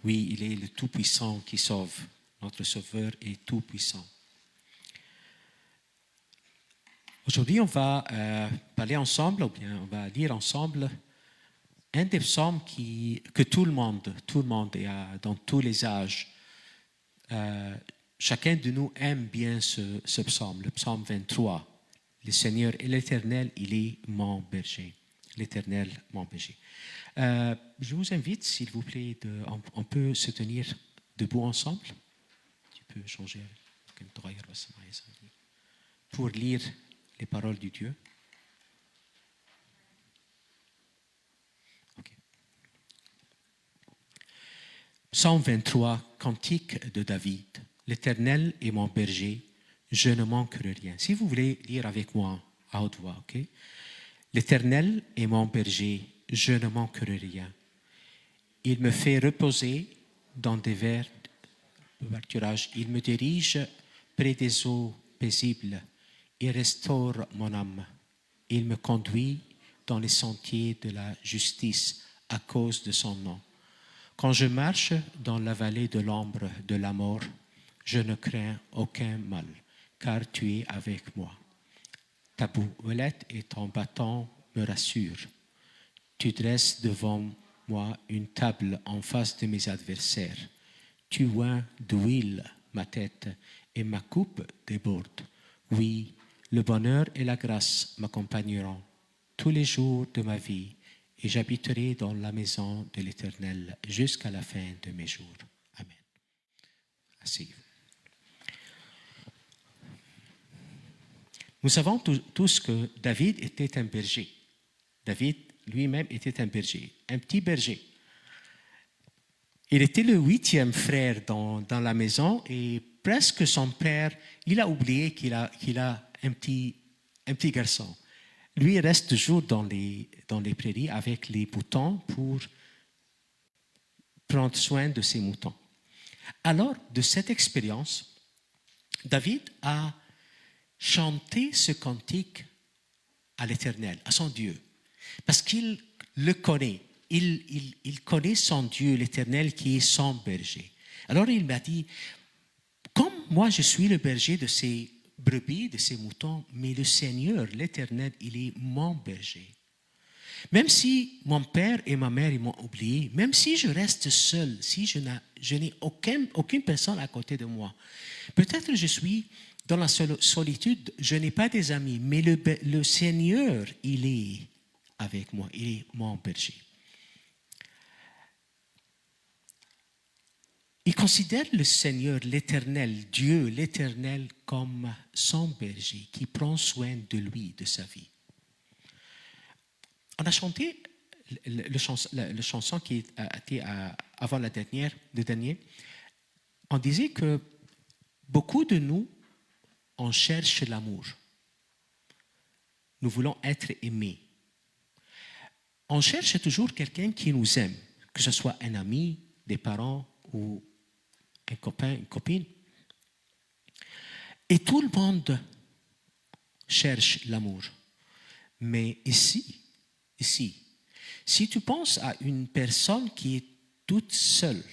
Oui, il est le Tout-Puissant qui sauve. Notre Sauveur est Tout-Puissant. Aujourd'hui, on va parler ensemble, ou bien on va lire ensemble un des psaumes que tout le monde et dans tous les âges, chacun de nous aime bien ce psaume, le psaume 23. Le Seigneur est l'Éternel, il est mon berger. L'Éternel, mon berger. Je vous invite, s'il vous plaît, on peut se tenir debout ensemble. Tu peux changer pour lire les paroles du Dieu. Okay. Psaume 23, cantique de David. L'Éternel est mon berger, je ne manquerai rien. Si vous voulez lire avec moi à haute voix, ok? L'Éternel est mon berger, je ne manquerai rien. Il me fait reposer dans des verts de pâturage. Il me dirige près des eaux paisibles. Il restaure mon âme. Il me conduit dans les sentiers de la justice à cause de son nom. Quand je marche dans la vallée de l'ombre de la mort, je ne crains aucun mal, car tu es avec moi. Ta bouellette et ton bâton me rassurent. Tu dresses devant moi une table en face de mes adversaires. Tu oins d'huile ma tête et ma coupe déborde. Oui, le bonheur et la grâce m'accompagneront tous les jours de ma vie et j'habiterai dans la maison de l'Éternel jusqu'à la fin de mes jours. Amen. Asseyez-vous. Nous savons tous que David était un berger. David lui-même était un berger, un petit berger. Il était le 8e frère dans la maison et presque son père, il a oublié qu'il a un petit garçon. Lui, il reste toujours dans les prairies avec les moutons pour prendre soin de ses moutons. Alors, de cette expérience, David a chanté ce cantique à l'Éternel, à son Dieu, parce qu'il le connaît. Il connaît son Dieu, l'Éternel, qui est son berger. Alors il m'a dit, comme moi je suis le berger de ces brebis, de ces moutons, mais le Seigneur, l'Éternel, il est mon berger. Même si mon père et ma mère ils m'ont oublié, même si je reste seul, si je n'ai aucune personne à côté de moi, peut-être que je suis dans la solitude, je n'ai pas des amis, mais le Seigneur, il est avec moi, il est mon berger. Il considère le Seigneur, l'Éternel, Dieu, l'Éternel, comme son berger qui prend soin de lui, de sa vie. On a chanté le chanson qui était avant le dernier. On disait que beaucoup de nous, on cherche l'amour. Nous voulons être aimés. On cherche toujours quelqu'un qui nous aime, que ce soit un ami, des parents ou un copain, une copine. Et tout le monde cherche l'amour. Mais ici, si tu penses à une personne qui est toute seule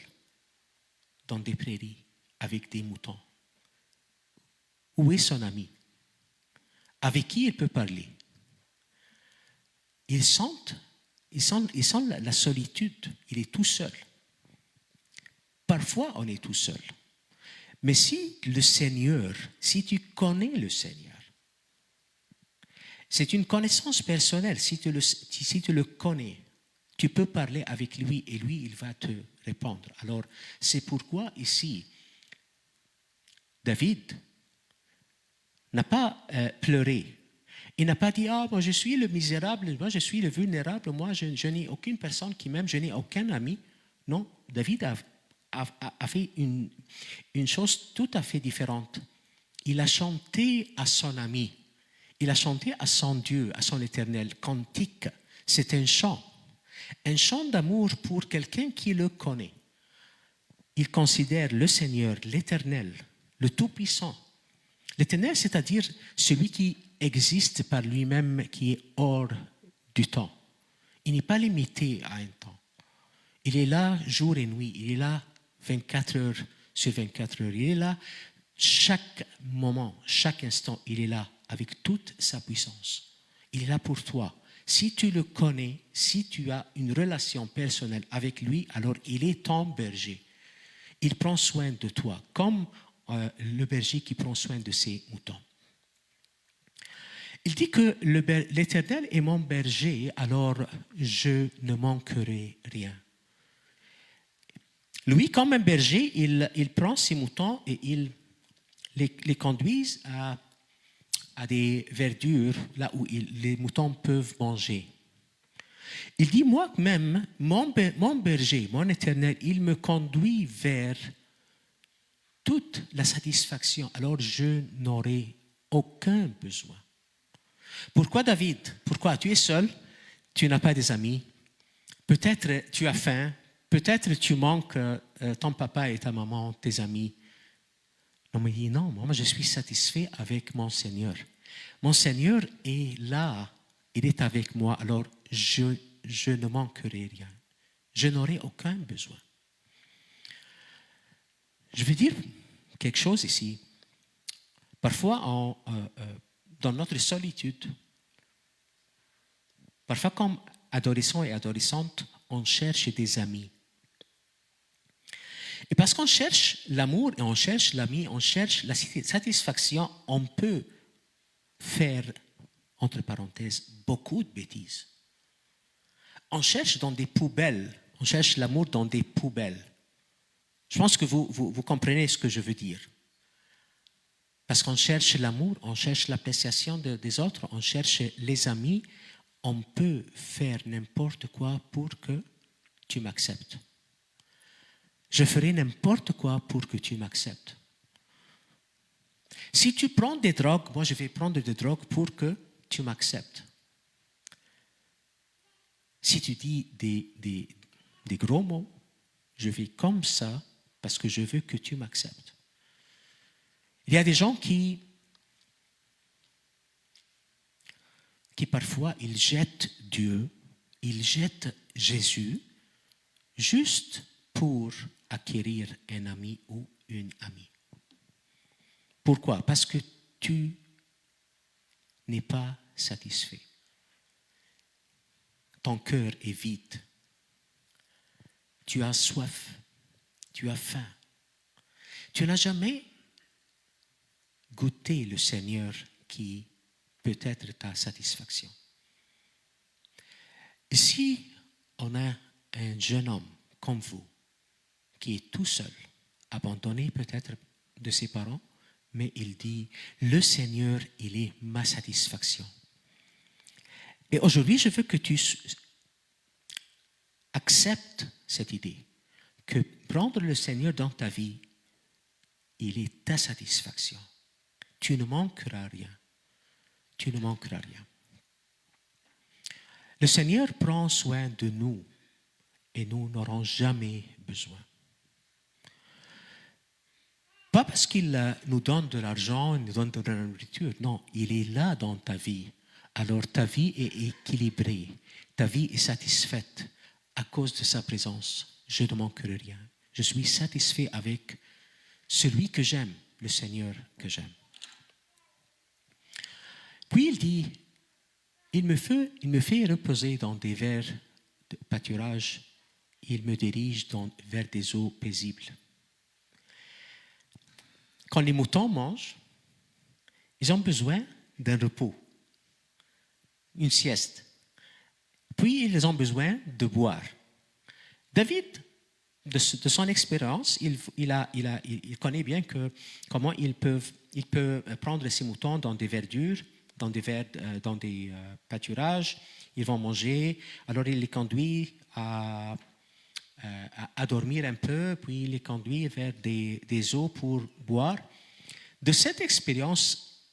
dans des prairies avec des moutons, où est son ami? Avec qui il peut parler? Il sent la solitude, il est tout seul. Parfois, on est tout seul. Mais si tu connais le Seigneur, c'est une connaissance personnelle. Si tu le connais, tu peux parler avec lui et lui, il va te répondre. Alors, c'est pourquoi ici, David n'a pas pleuré. Il n'a pas dit, moi je suis le misérable, moi je suis le vulnérable, moi je n'ai aucune personne qui m'aime, je n'ai aucun ami. Non, David a fait une chose tout à fait différente. Il a chanté à son ami, il a chanté à son Dieu, à son Éternel. Cantique, c'est un chant d'amour pour quelqu'un qui le connaît. Il considère le Seigneur, l'Éternel, le Tout-Puissant. L'Éternel, c'est-à-dire celui qui existe par lui-même, qui est hors du temps. Il n'est pas limité à un temps. Il est là jour et nuit. Il est là 24 heures sur 24 heures. Il est là chaque moment, chaque instant. Il est là avec toute sa puissance. Il est là pour toi. Si tu le connais, si tu as une relation personnelle avec lui, alors il est ton berger. Il prend soin de toi, comme le berger qui prend soin de ses moutons. Il dit que l'Éternel est mon berger, alors je ne manquerai rien. Lui, comme un berger, il prend ses moutons et il les conduit à des verdures, là où les moutons peuvent manger. Il dit, moi-même, mon berger, mon Éternel, il me conduit vers toute la satisfaction, alors je n'aurai aucun besoin. Pourquoi David? Pourquoi? Tu es seul, tu n'as pas des amis, peut-être tu as faim, peut-être tu manques ton papa et ta maman, tes amis. Non, mais il dit non, moi je suis satisfait avec mon Seigneur. Mon Seigneur est là, il est avec moi, alors je ne manquerai rien. Je n'aurai aucun besoin. Je veux dire quelque chose ici. Parfois, dans notre solitude, parfois comme adolescents et adolescentes, on cherche des amis. Et parce qu'on cherche l'amour et on cherche l'ami, on cherche la satisfaction, on peut faire, entre parenthèses, beaucoup de bêtises. On cherche dans des poubelles, on cherche l'amour dans des poubelles. Je pense que vous comprenez ce que je veux dire. Parce qu'on cherche l'amour, on cherche l'appréciation des autres, on cherche les amis, on peut faire n'importe quoi pour que tu m'acceptes. Je ferai n'importe quoi pour que tu m'acceptes. Si tu prends des drogues, moi je vais prendre des drogues pour que tu m'acceptes. Si tu dis des gros mots, je vais comme ça parce que je veux que tu m'acceptes. Il y a des gens qui parfois, ils jettent Dieu, ils jettent Jésus juste pour acquérir un ami ou une amie. Pourquoi? Parce que tu n'es pas satisfait. Ton cœur est vide. Tu as soif. Tu as faim. Tu n'as jamais goûté le Seigneur qui peut être ta satisfaction. Et si on a un jeune homme comme vous qui est tout seul, abandonné peut-être de ses parents, mais il dit, le Seigneur, il est ma satisfaction. Et aujourd'hui, je veux que tu acceptes cette idée, que prendre le Seigneur dans ta vie, il est ta satisfaction. Tu ne manqueras rien. Tu ne manqueras rien. Le Seigneur prend soin de nous et nous n'aurons jamais besoin. Pas parce qu'il nous donne de l'argent, il nous donne de la nourriture. Non, il est là dans ta vie. Alors ta vie est équilibrée. Ta vie est satisfaite à cause de sa présence. Je ne manquerai rien. Je suis satisfait avec celui que j'aime, le Seigneur que j'aime. Puis il dit, il me fait reposer dans des verts de pâturage. Il me dirige vers des eaux paisibles. Quand les moutons mangent, ils ont besoin d'un repos, une sieste. Puis, ils ont besoin de boire. David, de son expérience, il connaît bien comment il peut prendre ses moutons dans des verdures, dans des pâturages. Ils vont manger. Alors, il les conduit à dormir un peu, puis il les conduit vers des eaux pour boire. De cette expérience,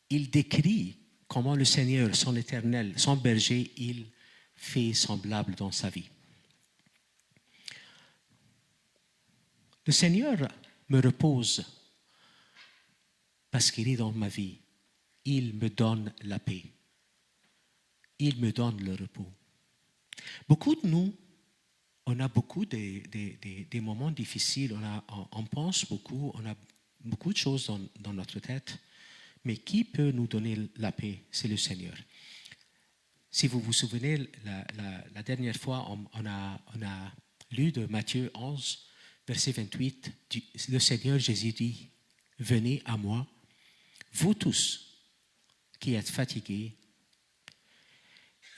il décrit comment le Seigneur, son Éternel, son berger, il fait semblable dans sa vie. Le Seigneur me repose parce qu'il est dans ma vie. Il me donne la paix. Il me donne le repos. Beaucoup de nous, on a beaucoup des moments difficiles, on pense beaucoup, on a beaucoup de choses dans notre tête, mais qui peut nous donner la paix? C'est le Seigneur. Si vous vous souvenez, la dernière fois, on a lu de Matthieu 11, verset 28, le Seigneur Jésus dit, « Venez à moi, vous tous qui êtes fatigués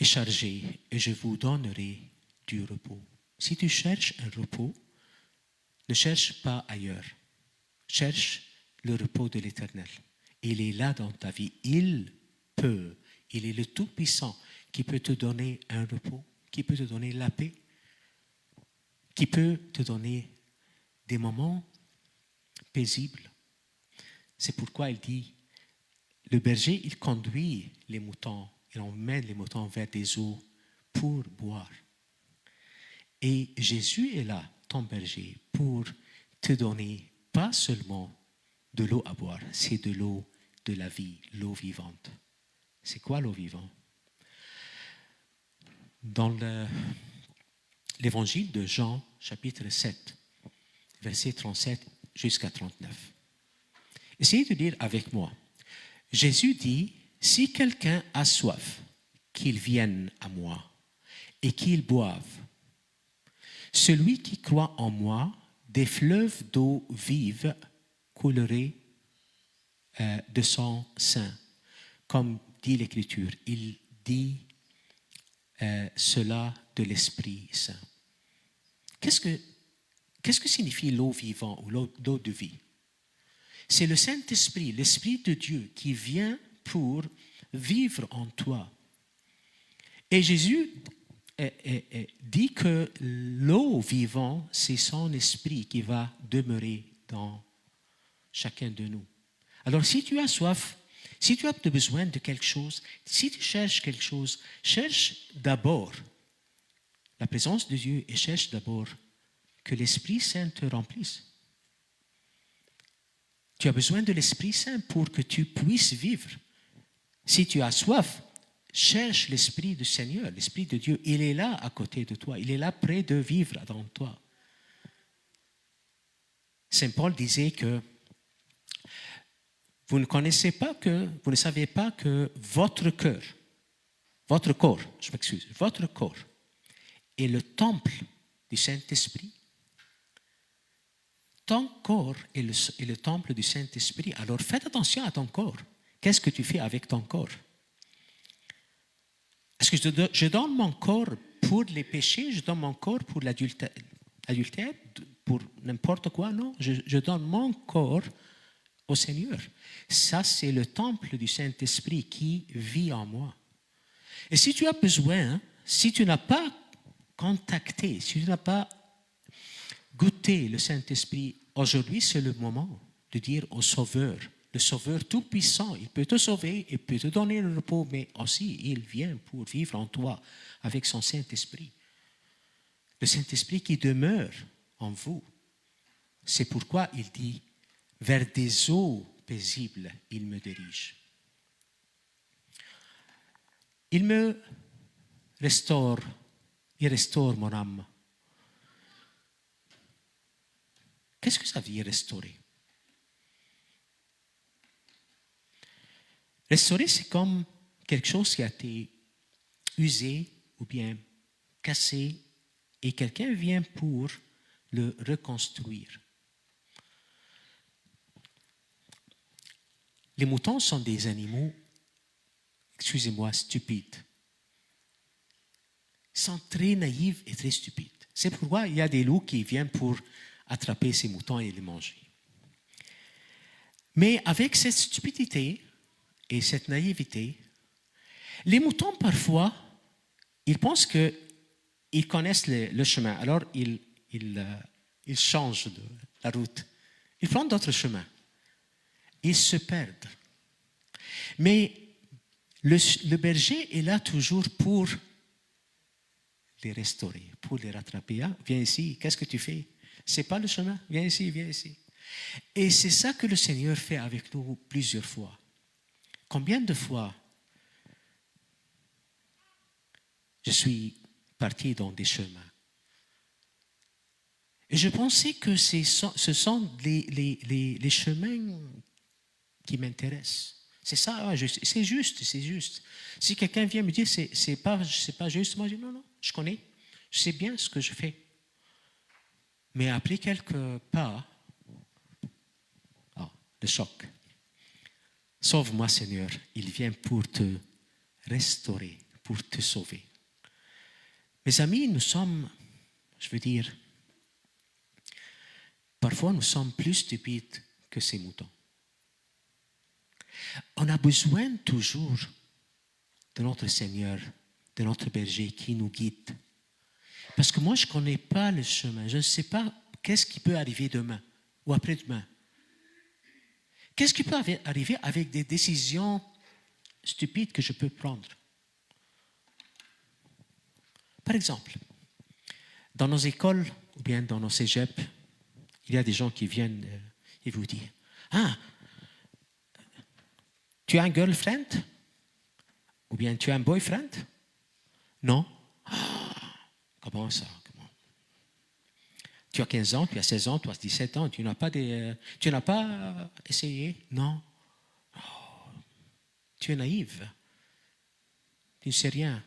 et chargés, et je vous donnerai du repos. » Si tu cherches un repos, ne cherche pas ailleurs. Cherche le repos de l'Éternel. Il est là dans ta vie. Il est le Tout-Puissant qui peut te donner un repos, qui peut te donner la paix, qui peut te donner des moments paisibles. C'est pourquoi il dit, le berger, il conduit les moutons, il emmène les moutons vers des eaux pour boire. Et Jésus est là, ton berger, pour te donner pas seulement de l'eau à boire, c'est de l'eau de la vie, l'eau vivante. C'est quoi l'eau vivante? Dans l'évangile de Jean, chapitre 7, versets 37 jusqu'à 39. Essayez de lire avec moi. Jésus dit, si quelqu'un a soif, qu'il vienne à moi et qu'il boive. Celui qui croit en moi, des fleuves d'eau vive couleraient de son sein. Comme dit l'Écriture, il dit cela de l'Esprit Saint. Qu'est-ce que signifie l'eau vivante ou l'eau de vie? C'est le Saint-Esprit, l'Esprit de Dieu qui vient pour vivre en toi. Et Jésus dit que l'eau vivante, c'est son esprit qui va demeurer dans chacun de nous. Alors si tu as soif, si tu as besoin de quelque chose, si tu cherches quelque chose, cherche d'abord la présence de Dieu et cherche d'abord que l'Esprit Saint te remplisse. Tu as besoin de l'Esprit Saint pour que tu puisses vivre. Si tu as soif, cherche l'Esprit du Seigneur, l'Esprit de Dieu. Il est là à côté de toi. Il est là près de vivre dans toi. Saint Paul disait que vous ne savez pas que votre corps est le temple du Saint-Esprit. Ton corps est le temple du Saint-Esprit. Alors faites attention à ton corps. Qu'est-ce que tu fais avec ton corps? Est-ce que je donne mon corps pour les péchés? Je donne mon corps pour l'adultère? Pour n'importe quoi? Non, je donne mon corps au Seigneur. Ça, c'est le temple du Saint-Esprit qui vit en moi. Et si tu as besoin, si tu n'as pas contacté, si tu n'as pas goûté le Saint-Esprit, aujourd'hui, c'est le moment de dire au Sauveur, le Sauveur tout-puissant, il peut te sauver, il peut te donner le repos, mais aussi il vient pour vivre en toi avec son Saint-Esprit. Le Saint-Esprit qui demeure en vous. C'est pourquoi il dit, vers des eaux paisibles, il me dirige. Il restaure mon âme. Qu'est-ce que ça veut dire restaurer? Restaurer, c'est comme quelque chose qui a été usé ou bien cassé et quelqu'un vient pour le reconstruire. Les moutons sont des animaux, excusez-moi, stupides. Ils sont très naïfs et très stupides. C'est pourquoi il y a des loups qui viennent pour attraper ces moutons et les manger. Mais avec cette stupidité et cette naïveté, les moutons, parfois, ils pensent qu'ils connaissent le chemin. Alors, ils changent de la route. Ils prennent d'autres chemins. Ils se perdent. Mais le berger est là toujours pour les restaurer, pour les rattraper. Ah, viens ici, qu'est-ce que tu fais? C'est pas le chemin, viens ici, viens ici. Et c'est ça que le Seigneur fait avec nous plusieurs fois. Combien de fois je suis parti dans des chemins Et je pensais que ce sont les chemins qui m'intéressent. C'est ça, c'est juste, c'est juste. Si quelqu'un vient me dire c'est pas juste, moi je dis non, non, je connais, je sais bien ce que je fais. Mais après quelques pas, le choc. Sauve-moi, Seigneur, il vient pour te restaurer, pour te sauver. Mes amis, nous sommes, je veux dire, parfois nous sommes plus stupides que ces moutons. On a besoin toujours de notre Seigneur, de notre berger qui nous guide. Parce que moi, je ne connais pas le chemin. Je ne sais pas qu'est-ce qui peut arriver demain ou après-demain. Qu'est-ce qui peut arriver avec des décisions stupides que je peux prendre? Par exemple, dans nos écoles ou bien dans nos cégeps, il y a des gens qui viennent et vous disent « Ah, tu as un girlfriend? Ou bien tu as un boyfriend? Non? Ah, comment ça? Tu as 15 ans, tu as 16 ans, tu as 17 ans, tu n'as pas essayé? Non. Oh, tu es naïve. Tu ne sais rien.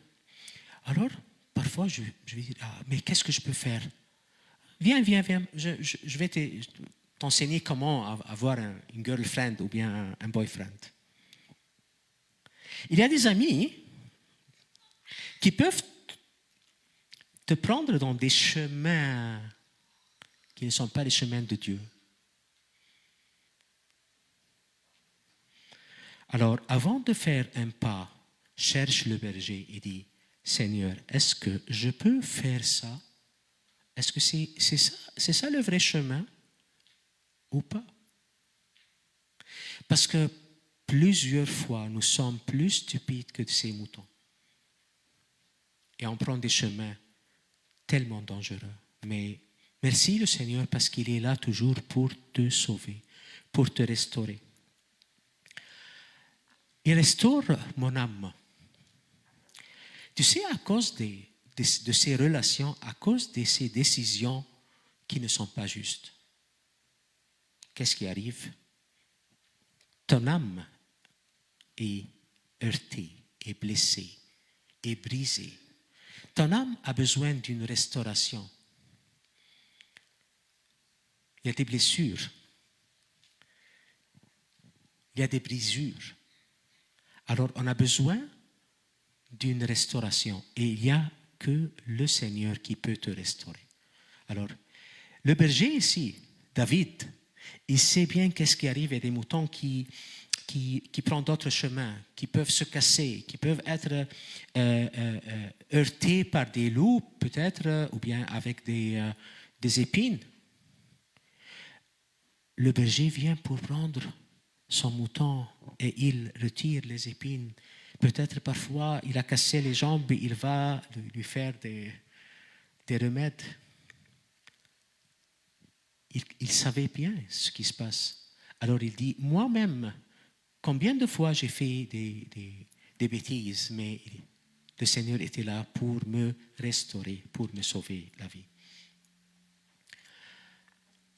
Alors, parfois, je vais dire, mais qu'est-ce que je peux faire? Viens. Je vais t'enseigner comment avoir une girlfriend ou bien un boyfriend. Il y a des amis qui peuvent te prendre dans des chemins qui ne sont pas les chemins de Dieu. Alors, avant de faire un pas, cherche le berger et dis, Seigneur, est-ce que je peux faire ça? Est-ce que c'est ça le vrai chemin ou pas? Parce que plusieurs fois, nous sommes plus stupides que ces moutons. Et on prend des chemins tellement dangereux. Mais merci le Seigneur parce qu'il est là toujours pour te sauver, pour te restaurer. Il restaure mon âme. Tu sais, à cause de ces relations, à cause de ces décisions qui ne sont pas justes, qu'est-ce qui arrive? Ton âme est heurtée, est blessée, est brisée. Ton âme a besoin d'une restauration. Il y a des blessures. Il y a des brisures. Alors, on a besoin d'une restauration. Et il n'y a que le Seigneur qui peut te restaurer. Alors, le berger ici, David, il sait bien qu'est-ce qui arrive. Il y a des moutons qui prennent d'autres chemins, qui peuvent se casser, qui peuvent être heurtés par des loups, peut-être, ou bien avec des épines. Le berger vient pour prendre son mouton et il retire les épines. Peut-être parfois il a cassé les jambes, il va lui faire des remèdes. Il savait bien ce qui se passe. Alors il dit, moi-même, combien de fois j'ai fait des bêtises, mais le Seigneur était là pour me restaurer, pour me sauver la vie.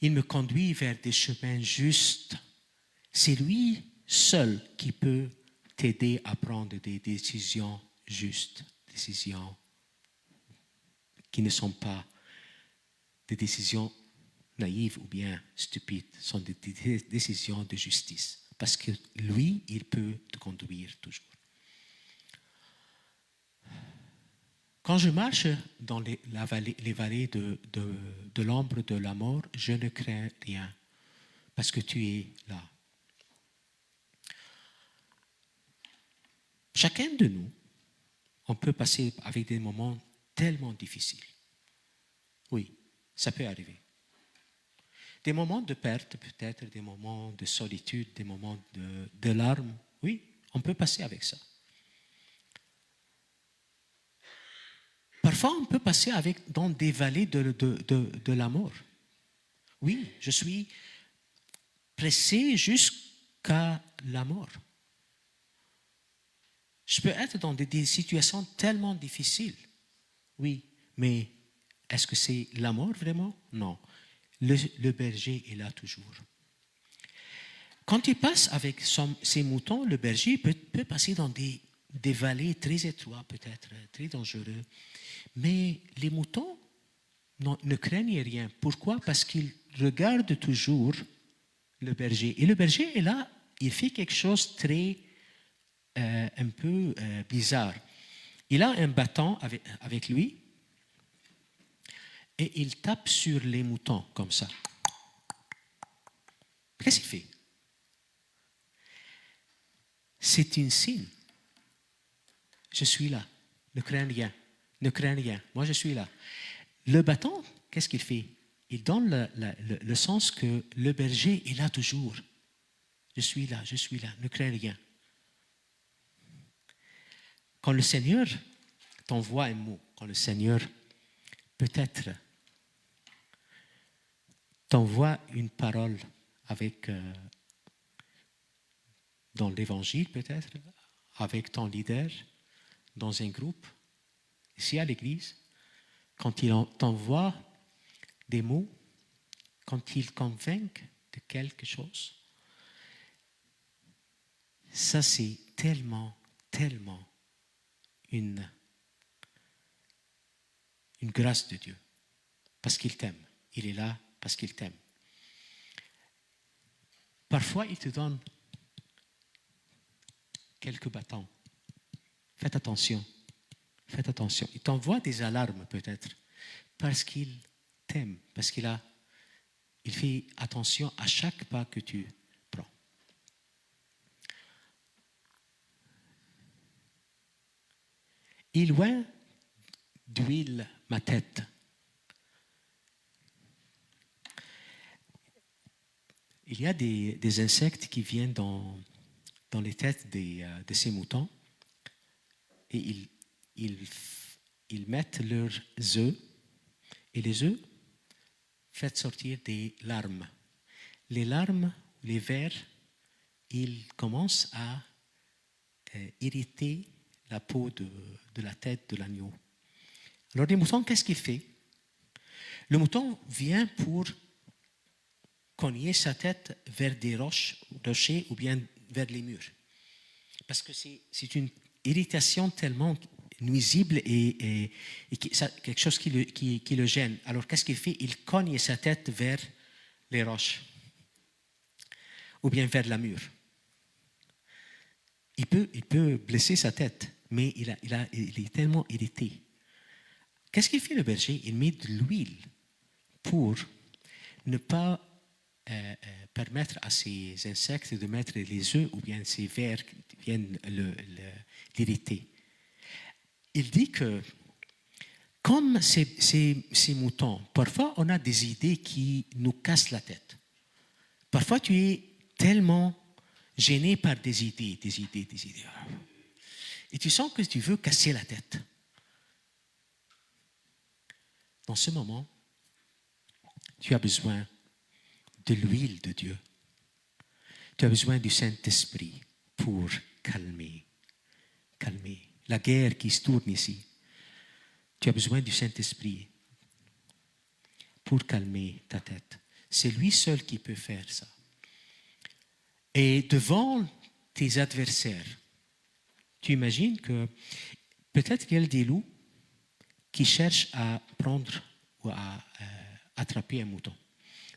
Il me conduit vers des chemins justes. C'est lui seul qui peut t'aider à prendre des décisions justes, décisions qui ne sont pas des décisions naïves ou bien stupides, sont des décisions de justice. Parce que lui, il peut te conduire toujours. Quand je marche dans les vallées de l'ombre de la mort, je ne crains rien, parce que tu es là. Chacun de nous, on peut passer avec des moments tellement difficiles. Oui, ça peut arriver. Des moments de perte, peut-être des moments de solitude, des moments de larmes. Oui, on peut passer avec ça. Parfois, on peut passer dans des vallées de la mort. Oui, je suis pressé jusqu'à la mort. Je peux être dans des situations tellement difficiles. Oui, mais est-ce que c'est la mort vraiment? Non. le berger est là toujours. Quand il passe avec ses moutons, le berger peut passer dans des vallées très étroites, peut-être très dangereux. Mais les moutons ne craignent rien. Pourquoi? Parce qu'ils regardent toujours le berger. Et le berger est là, il fait quelque chose de très un peu bizarre. Il a un bâton avec lui et il tape sur les moutons comme ça. Qu'est-ce qu'il fait? C'est un signe. Je suis là. Ne crains rien. Ne crains rien. Moi, je suis là. Le bâton, qu'est-ce qu'il fait? Il donne le sens que le berger est là toujours. Je suis là, ne crains rien. Quand le Seigneur t'envoie un mot, quand le Seigneur peut-être t'envoie une parole avec, dans l'évangile peut-être, avec ton leader, dans un groupe, ici à l'église, quand il t'envoie des mots, quand il convainc de quelque chose, ça c'est tellement, tellement une grâce de Dieu, parce qu'il t'aime. Il est là parce qu'il t'aime. Parfois, il te donne quelques bâtons. Faites attention. Faites attention. Il t'envoie des alarmes peut-être parce qu'il t'aime, parce qu'il fait attention à chaque pas que tu prends. Il oint d'huile ma tête. Il y a des insectes qui viennent dans les têtes de ces moutons et ils mettent leurs œufs et les œufs font sortir des larmes. Les larmes, les vers, ils commencent à irriter la peau de la tête de l'agneau. Alors les moutons, qu'est-ce qu'il fait? Le mouton vient pour cogner sa tête vers des rochers ou bien vers les murs. Parce que c'est une irritation tellement nuisible et quelque chose qui le gêne. Alors qu'est-ce qu'il fait? Il cogne sa tête vers les roches ou bien vers la mur. Il peut blesser sa tête, mais il est tellement irrité. Qu'est-ce qu'il fait le berger? Il met de l'huile pour ne pas permettre à ces insectes de mettre les œufs ou bien ces vers qui viennent l'irriter. Il dit que comme ces moutons, parfois on a des idées qui nous cassent la tête. Parfois tu es tellement gêné par des idées. Et tu sens que tu veux casser la tête. Dans ce moment, tu as besoin de l'huile de Dieu. Tu as besoin du Saint-Esprit pour calmer la guerre qui se tourne ici. Tu as besoin du Saint-Esprit pour calmer ta tête. C'est lui seul qui peut faire ça. Et devant tes adversaires, tu imagines que peut-être qu'il y a des loups qui cherchent à prendre ou à attraper un mouton.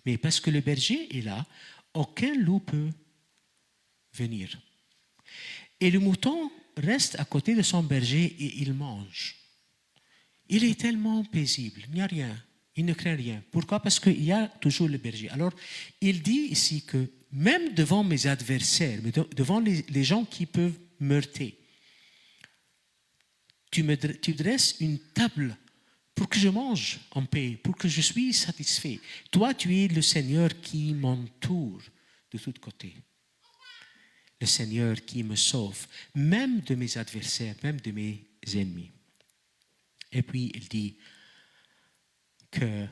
Mais parce que le berger est là, aucun loup peut venir. Et le mouton reste à côté de son berger et il mange. Il est tellement paisible, il n'y a rien, il ne craint rien. Pourquoi? Parce qu'il y a toujours le berger. Alors, il dit ici que même devant mes adversaires, devant les gens qui peuvent m'heurter, tu dresses une table pour que je mange en paix, pour que je sois satisfait. Toi, tu es le Seigneur qui m'entoure de tous côtés. Le Seigneur qui me sauve, même de mes adversaires, même de mes ennemis. Et puis, il dit que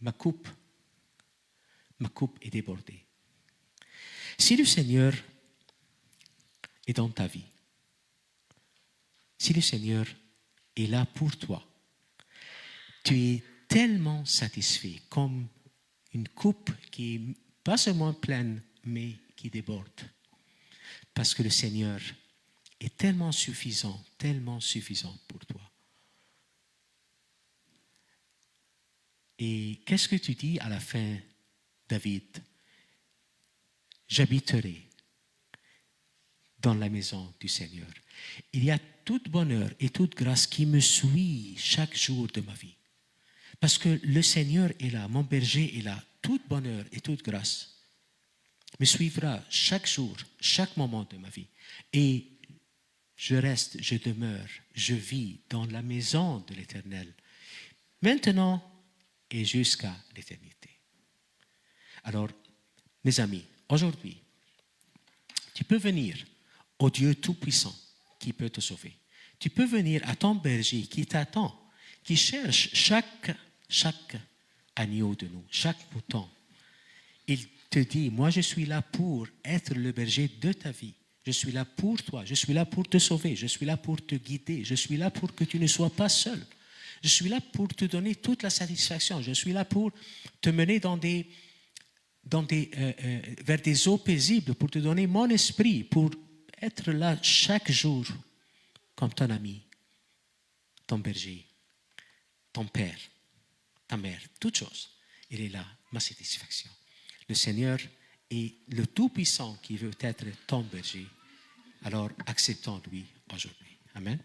ma coupe est débordée. Si le Seigneur est dans ta vie, si le Seigneur est là pour toi, tu es tellement satisfait comme une coupe qui est pas seulement pleine, mais qui déborde. Parce que le Seigneur est tellement suffisant pour toi. Et qu'est-ce que tu dis à la fin, David? J'habiterai dans la maison du Seigneur. Il y a tout bonheur et toute grâce qui me suit chaque jour de ma vie. Parce que le Seigneur est là, mon berger est là. Tout bonheur et toute grâce me suivra chaque jour, chaque moment de ma vie. Et je reste, je demeure, je vis dans la maison de l'Éternel, maintenant et jusqu'à l'éternité. Alors, mes amis, aujourd'hui, tu peux venir au Dieu Tout-Puissant qui peut te sauver. Tu peux venir à ton berger qui t'attend, qui cherche chaque agneau de nous, chaque mouton. Il te dit, moi je suis là pour être le berger de ta vie. Je suis là pour toi, je suis là pour te sauver, je suis là pour te guider, je suis là pour que tu ne sois pas seul. Je suis là pour te donner toute la satisfaction, je suis là pour te mener vers des eaux paisibles, pour te donner mon esprit, pour être là chaque jour comme ton ami, ton berger, ton père, ta mère, toutes choses. Il est là, ma satisfaction. Le Seigneur est le Tout-Puissant qui veut être ton berger. Alors acceptons-lui aujourd'hui. Amen.